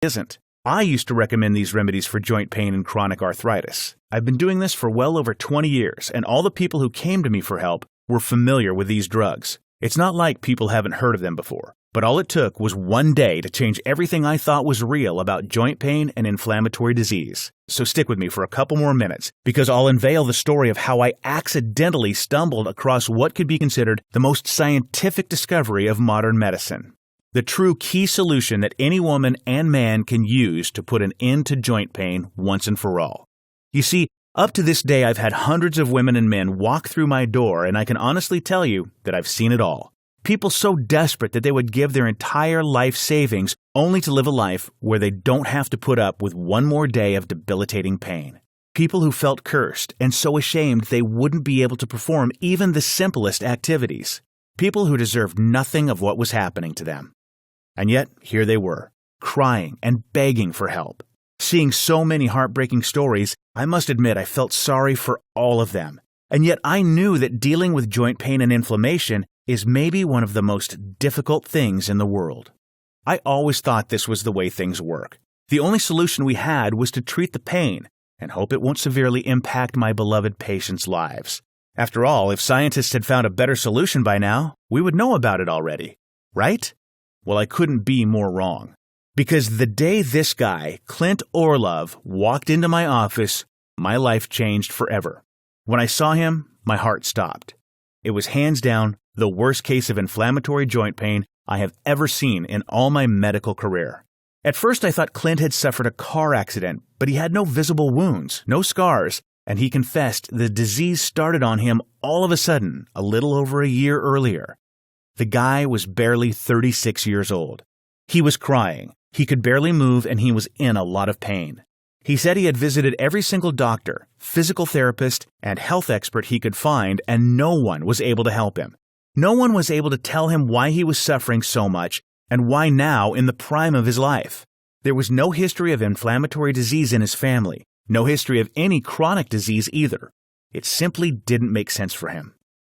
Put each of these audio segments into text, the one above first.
isn't. I used to recommend these remedies for joint pain and chronic arthritis. I've been doing this for well over 20 years, and all the people who came to me for help were familiar with these drugs. It's not like people haven't heard of them before, but all it took was one day to change everything I thought was real about joint pain and inflammatory disease. So stick with me for a couple more minutes, because I'll unveil the story of how I accidentally stumbled across what could be considered the most scientific discovery of modern medicine. The true key solution that any woman and man can use to put an end to joint pain once and for all. You see, up to this day I've had hundreds of women and men walk through my door, and I can honestly tell you that I've seen it all. People so desperate that they would give their entire life savings only to live a life where they don't have to put up with one more day of debilitating pain. People who felt cursed and so ashamed they wouldn't be able to perform even the simplest activities. People who deserved nothing of what was happening to them. And yet, here they were, crying and begging for help. Seeing so many heartbreaking stories, I must admit I felt sorry for all of them. And yet I knew that dealing with joint pain and inflammation is maybe one of the most difficult things in the world. I always thought this was the way things work. The only solution we had was to treat the pain and hope it won't severely impact my beloved patients' lives. After all, if scientists had found a better solution by now, we would know about it already, right? Well, I couldn't be more wrong. Because the day this guy, Clint Orlov, walked into my office, my life changed forever. When I saw him, my heart stopped. It was hands down the worst case of inflammatory joint pain I have ever seen in all my medical career. At first I thought Clint had suffered a car accident, but he had no visible wounds, no scars, and he confessed the disease started on him all of a sudden, a little over a year earlier. The guy was barely 36 years old. He was crying, he could barely move, and he was in a lot of pain. He said he had visited every single doctor, physical therapist, and health expert he could find, and no one was able to help him. No one was able to tell him why he was suffering so much and why now in the prime of his life. There was no history of inflammatory disease in his family, no history of any chronic disease either. It simply didn't make sense for him.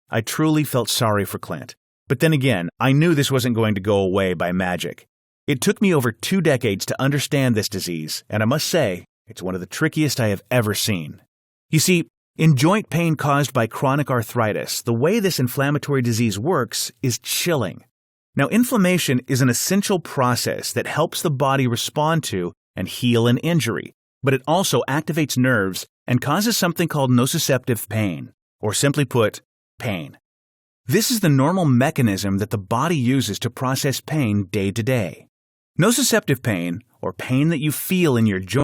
I truly felt sorry for Clint. But then again, I knew this wasn't going to go away by magic. It took me over 2 decades to understand this disease, and I must say, it's one of the trickiest I have ever seen. You see, in joint pain caused by chronic arthritis, the way this inflammatory disease works is chilling. Now, inflammation is an essential process that helps the body respond to and heal an injury, but it also activates nerves and causes something called nociceptive pain, or simply put, pain. This is the normal mechanism that the body uses to process pain day to day. Nociceptive pain, or pain that you feel in your joint,